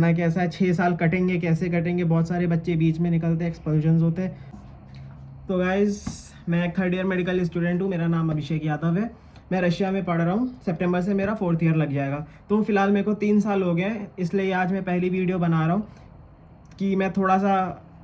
ना कैसा है, 6 साल कटेंगे, कैसे कटेंगे, बहुत सारे बच्चे बीच में निकलते हैं, एक्सपल्जन्स होते हैं। तो गाइज़, मैं एक 3rd ईयर मेडिकल स्टूडेंट हूँ, मेरा नाम अभिषेक यादव है। मैं रशिया में पढ़ रहा हूँ, सितंबर से मेरा 4th ईयर लग जाएगा। तो फिलहाल मेरे को 3 साल हो गए हैं, इसलिए आज मैं पहली वीडियो बना रहा हूँ कि मैं थोड़ा सा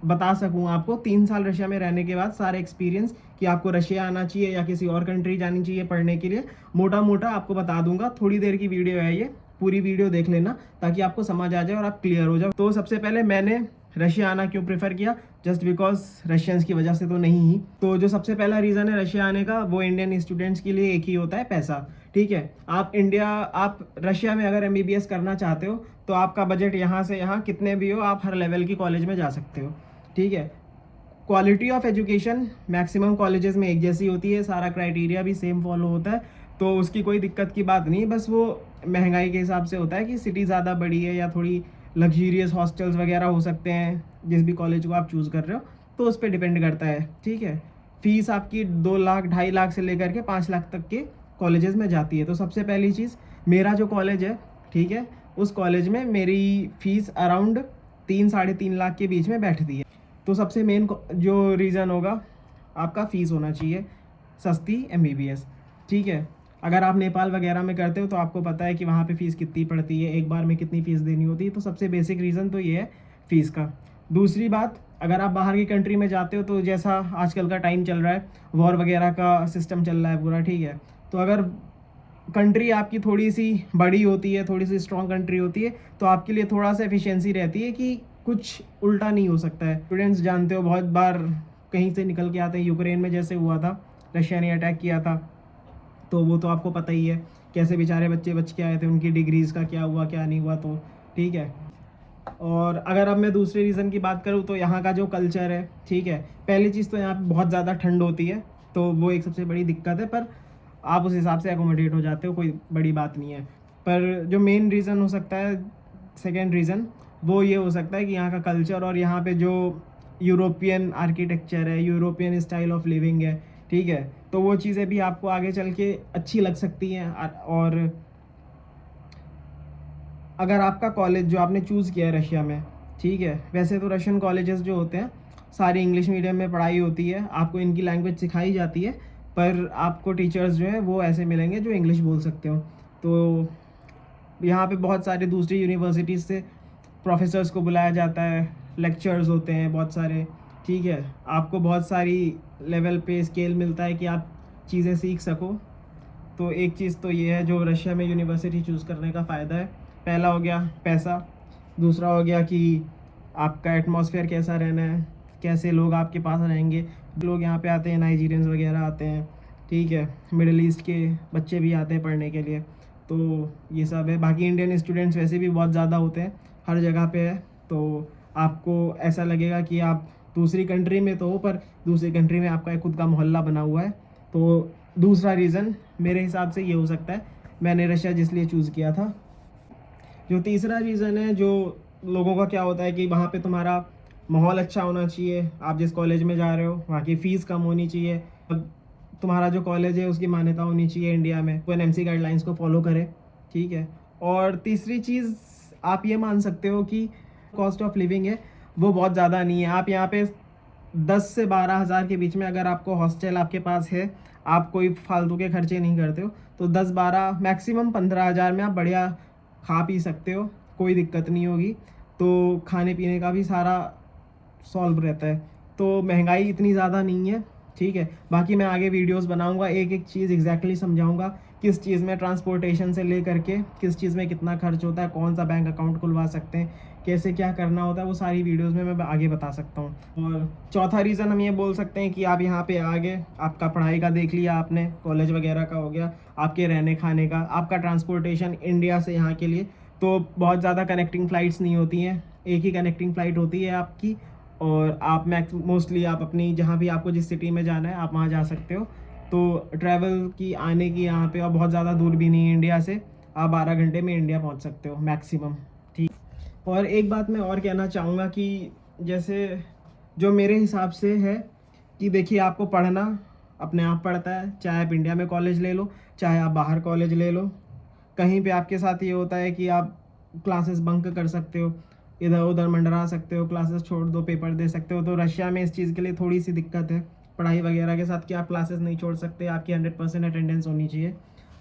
बता सकूँ आपको 3 साल रशिया में रहने के बाद सारे एक्सपीरियंस, कि आपको रशिया आना चाहिए या किसी और कंट्री जानी चाहिए पढ़ने के लिए। मोटा मोटा आपको बता दूंगा। थोड़ी देर की वीडियो है ये, पूरी वीडियो देख लेना ताकि आपको समझ आ जाए और आप क्लियर हो जाओ। तो सबसे पहले मैंने रशिया आना क्यों प्रेफर किया, जस्ट बिकॉज रशियंस की वजह से तो नहीं ही। तो जो सबसे पहला रीज़न है रशिया आने का, वो इंडियन स्टूडेंट्स के लिए एक ही होता है, पैसा। ठीक है, आप रशिया में अगर MBBS करना चाहते हो तो आपका बजट यहाँ से यहाँ कितने भी हो, आप हर लेवल की कॉलेज में जा सकते हो। ठीक है, quality of education maximum colleges में एक जैसी होती है, सारा क्राइटेरिया भी सेम फॉलो होता है, तो उसकी कोई दिक्कत की बात नहीं। बस वो महंगाई के हिसाब से होता है कि सिटी ज़्यादा बड़ी है या थोड़ी लग्जूरियस हॉस्टल्स वगैरह हो सकते हैं जिस भी कॉलेज को आप चूज़ कर रहे हो, तो उस पर डिपेंड करता है। ठीक है, फ़ीस आपकी 2 लाख 2.5 लाख से लेकर के 5 लाख तक के कॉलेजेस में जाती है। तो सबसे पहली चीज़, मेरा जो कॉलेज है, ठीक है, उस कॉलेज में मेरी फ़ीस अराउंड 3-3.5 लाख के बीच में बैठती है। तो सबसे मेन जो रीज़न होगा, आपका फ़ीस होना चाहिए सस्ती MBBS। ठीक है, अगर आप नेपाल वगैरह में करते हो तो आपको पता है कि वहाँ पे फ़ीस कितनी पड़ती है, एक बार में कितनी फ़ीस देनी होती है। तो सबसे बेसिक रीज़न तो ये है फ़ीस का। दूसरी बात, अगर आप बाहर की कंट्री में जाते हो तो जैसा आजकल का टाइम चल रहा है, वॉर वगैरह का सिस्टम चल रहा है पूरा, ठीक है, तो अगर कंट्री आपकी थोड़ी सी बड़ी होती है, थोड़ी सी स्ट्रॉन्ग कंट्री होती है, तो आपके लिए थोड़ा सा एफिशिएंसी रहती है कि कुछ उल्टा नहीं हो सकता है। स्टूडेंट्स जानते हो बहुत बार कहीं से निकल के आते हैं, यूक्रेन में जैसे हुआ था, रशिया ने अटैक किया था, तो वो तो आपको पता ही है कैसे बेचारे बच्चे बच के आए थे, उनकी डिग्रीज़ का क्या हुआ क्या नहीं हुआ। तो ठीक है, और अगर अब मैं दूसरे रीज़न की बात करूँ तो यहाँ का जो कल्चर है, ठीक है, पहली चीज़ तो यहाँ पे बहुत ज़्यादा ठंड होती है, तो वो एक सबसे बड़ी दिक्कत है, पर आप उस हिसाब से एकोमोडेट हो जाते हो, कोई बड़ी बात नहीं है। पर जो मेन रीज़न हो सकता है, सेकेंड रीज़न, वो ये हो सकता है कि यहाँ का कल्चर और यहाँ पे जो यूरोपियन आर्किटेक्चर है, यूरोपियन स्टाइल ऑफ लिविंग है, ठीक है, तो वो चीज़ें भी आपको आगे चल के अच्छी लग सकती हैं। और अगर आपका कॉलेज जो आपने चूज़ किया है रशिया में, ठीक है, वैसे तो रशियन कॉलेजेस जो होते हैं सारी इंग्लिश मीडियम में पढ़ाई होती है, आपको इनकी लैंग्वेज सिखाई जाती है, पर आपको टीचर्स जो हैं वो ऐसे मिलेंगे जो इंग्लिश बोल सकते हो। तो यहाँ पे बहुत सारे दूसरी यूनिवर्सिटीज़ से प्रोफेसर्स को बुलाया जाता है, लेक्चर्स होते हैं बहुत सारे, ठीक है, आपको बहुत सारी लेवल पे स्केल मिलता है कि आप चीज़ें सीख सको। तो एक चीज़ तो ये है जो रशिया में यूनिवर्सिटी चूज़ करने का फ़ायदा है। पहला हो गया पैसा, दूसरा हो गया कि आपका एटमॉस्फेयर कैसा रहना है, कैसे लोग आपके पास रहेंगे। लोग यहाँ पे आते हैं, नाइजीरियंस वगैरह आते हैं, ठीक है, मिडल ईस्ट के बच्चे भी आते हैं पढ़ने के लिए, तो ये सब है। बाकी इंडियन स्टूडेंट्स वैसे भी बहुत ज़्यादा होते हैं, हर जगह पे है, तो आपको ऐसा लगेगा कि आप दूसरी कंट्री में तो हो, पर दूसरी कंट्री में आपका एक खुद का मोहल्ला बना हुआ है। तो दूसरा रीज़न मेरे हिसाब से ये हो सकता है, मैंने रशिया जिसलिए चूज़ किया था। जो तीसरा रीज़न है, जो लोगों का क्या होता है कि वहाँ पे तुम्हारा माहौल अच्छा होना चाहिए, आप जिस कॉलेज में जा रहे हो वहाँ की फ़ीस कम होनी चाहिए, और तुम्हारा जो कॉलेज है उसकी मान्यता होनी चाहिए इंडिया में, वो NMC गाइडलाइंस को फॉलो करे, ठीक है। और तीसरी चीज़, आप ये मान सकते हो कि कॉस्ट ऑफ लिविंग है वो बहुत ज़्यादा नहीं है। आप यहाँ पे 10 से 12 हज़ार के बीच में अगर आपको हॉस्टल आपके पास है, आप कोई फालतू के खर्चे नहीं करते हो, तो 10-12 मैक्सिमम 15 हज़ार में आप बढ़िया खा पी सकते हो, कोई दिक्कत नहीं होगी। तो खाने पीने का भी सारा सॉल्व रहता है, तो महंगाई इतनी ज़्यादा नहीं है, ठीक है। बाकी मैं आगे वीडियोस बनाऊंगा, एक एक चीज़ एग्जैक्टली समझाऊंगा, किस चीज़ में ट्रांसपोर्टेशन से लेकर के किस चीज़ में कितना खर्च होता है, कौन सा बैंक अकाउंट खुलवा सकते हैं, कैसे क्या करना होता है, वो सारी वीडियोस में मैं आगे बता सकता हूँ। और चौथा रीज़न हम ये बोल सकते हैं कि आप यहाँ पे आ गए, आपका पढ़ाई का देख लिया आपने, कॉलेज वगैरह का हो गया, आपके रहने खाने का, आपका ट्रांसपोर्टेशन इंडिया से यहाँ के लिए तो बहुत ज़्यादा कनेक्टिंग फ़्लाइट्स नहीं होती हैं, एक ही कनेक्टिंग फ़्लाइट होती है आपकी, और आप मोस्टली आप अपनी जहाँ भी आपको जिस सिटी में जाना है आप वहाँ जा सकते हो। तो ट्रैवल की आने की यहाँ पे और बहुत ज़्यादा दूर भी नहीं है इंडिया से, आप 12 घंटे में इंडिया पहुँच सकते हो मैक्सिमम, ठीक। और एक बात मैं और कहना चाहूँगा कि जैसे जो मेरे हिसाब से है कि देखिए, आपको पढ़ना अपने आप पड़ता है, चाहे आप इंडिया में कॉलेज ले लो, चाहे आप बाहर कॉलेज ले लो, कहीं पे आपके साथ ये होता है कि आप क्लासेस बंक कर सकते हो, इधर उधर मंडरा सकते हो, क्लासेस छोड़ दो, पेपर दे सकते हो। तो रशिया में इस चीज़ के लिए थोड़ी सी दिक्कत है पढ़ाई वगैरह के साथ कि आप क्लासेस नहीं छोड़ सकते, आपकी 100% अटेंडेंस होनी चाहिए,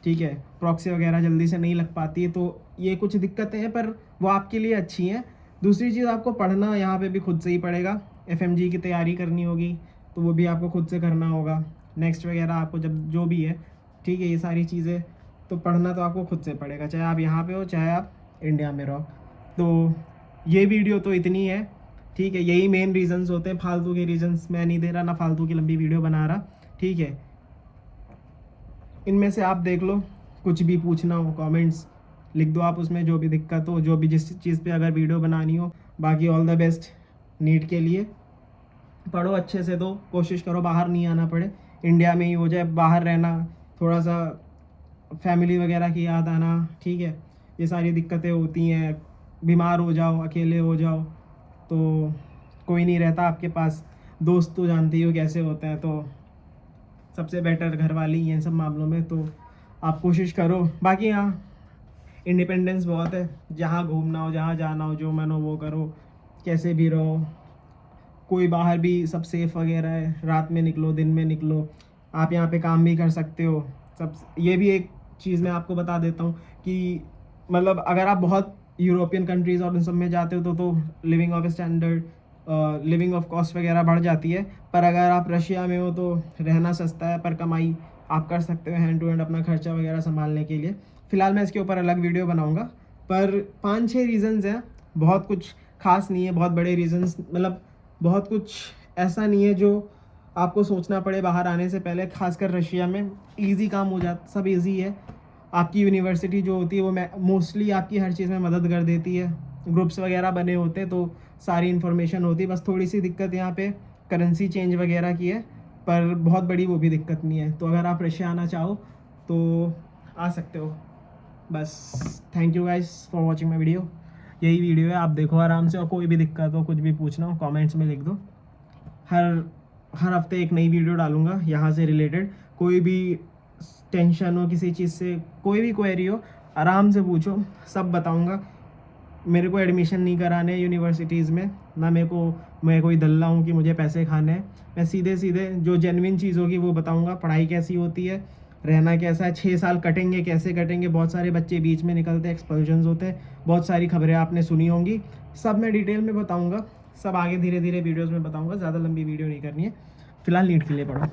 ठीक है। प्रॉक्सी वगैरह जल्दी से नहीं लग पाती है, तो ये कुछ दिक्कतें हैं, पर वो आपके लिए अच्छी हैं। दूसरी चीज़, आपको पढ़ना यहाँ पे भी खुद से ही पड़ेगा। एफएमजी की तैयारी करनी होगी तो वो भी आपको खुद से करना होगा। नेक्स्ट वगैरह आपको जब जो भी है, ठीक है, ये सारी चीज़ें तो पढ़ना तो आपको खुद से पड़ेगा, चाहे आप यहाँ पे हो चाहे आप इंडिया में रहो। तो ये वीडियो तो इतनी है, ठीक है। यही मेन रीजंस होते हैं, फालतू के रीजंस मैं नहीं दे रहा, ना फालतू की लंबी वीडियो बना रहा, ठीक है। इनमें से आप देख लो, कुछ भी पूछना हो कमेंट्स लिख दो आप, उसमें जो भी दिक्कत हो, जो भी जिस चीज़ पे अगर वीडियो बनानी हो। बाकी ऑल द बेस्ट नीट के लिए, पढ़ो अच्छे से, तो कोशिश करो बाहर नहीं आना पड़े, इंडिया में ही हो जाए। बाहर रहना थोड़ा सा फैमिली वगैरह की याद आना, ठीक है, ये सारी दिक्कतें होती हैं। बीमार हो जाओ, अकेले हो जाओ तो कोई नहीं रहता आपके पास, दोस्त तो जानती हो कैसे होते हैं, तो सबसे बेटर घर वाली हैं इन सब मामलों में। तो आप कोशिश करो। बाकी हाँ, इंडिपेंडेंस बहुत है, जहाँ घूमना हो, जहाँ जाना हो, जो मन हो वो करो, कैसे भी रहो, कोई बाहर भी सब सेफ़ वगैरह है, रात में निकलो दिन में निकलो, आप यहाँ पे काम भी कर सकते हो सब। ये भी एक चीज़ मैं आपको बता देता हूँ कि मतलब अगर आप बहुत यूरोपियन कंट्रीज़ और इन सब में जाते हो तो living of standard, living of cost वगैरह बढ़ जाती है। पर अगर आप रशिया में हो तो रहना सस्ता है, पर कमाई आप कर सकते हो हैंड टू हैंड अपना खर्चा वगैरह संभालने के लिए। फ़िलहाल मैं इसके ऊपर अलग वीडियो बनाऊँगा, पर 5-6 रीज़न्स हैं, बहुत कुछ खास नहीं है, बहुत बड़े रीज़न्स मतलब बहुत कुछ ऐसा नहीं है जो आपको सोचना पड़े बाहर आने से पहले। खासकर रशिया में इजी काम हो जाता, सब इजी है। आपकी यूनिवर्सिटी जो होती है वो मोस्टली आपकी हर चीज़ में मदद कर देती है, ग्रुप्स वगैरह बने होते हैं तो सारी इन्फॉर्मेशन होती है। बस थोड़ी सी दिक्कत यहाँ पे करेंसी चेंज वगैरह की है, पर बहुत बड़ी वो भी दिक्कत नहीं है। तो अगर आप रशिया आना चाहो तो आ सकते हो। बस thank you guys for watching my video. यही वीडियो है, आप देखो आराम से, और कोई भी दिक्कत हो, कुछ भी पूछना हो कमेंट्स में लिख दो। हर हफ्ते एक नई वीडियो डालूंगा यहाँ से रिलेटेड। कोई भी टेंशन हो किसी चीज़ से, कोई भी क्वेरी हो, आराम से पूछो, सब बताऊंगा। मेरे को एडमिशन नहीं कराने यूनिवर्सिटीज़ में, ना मैं कोई दल्ला हूँ कि मुझे पैसे खाने हैं। मैं सीधे सीधे जो जेन्युइन चीज़ होगी वो बताऊंगा। पढ़ाई कैसी होती है, रहना कैसा है, 6 साल कटेंगे कैसे कटेंगे, बहुत सारे बच्चे बीच में निकलते हैं, एक्सपल्जन्स होते हैं, बहुत सारी खबरें आपने सुनी होंगी, सब मैं डिटेल में बताऊंगा। सब आगे धीरे धीरे वीडियोस में बताऊंगा, ज़्यादा लंबी वीडियो नहीं करनी है। फ़िलहाल नीट के लिए पढ़ो।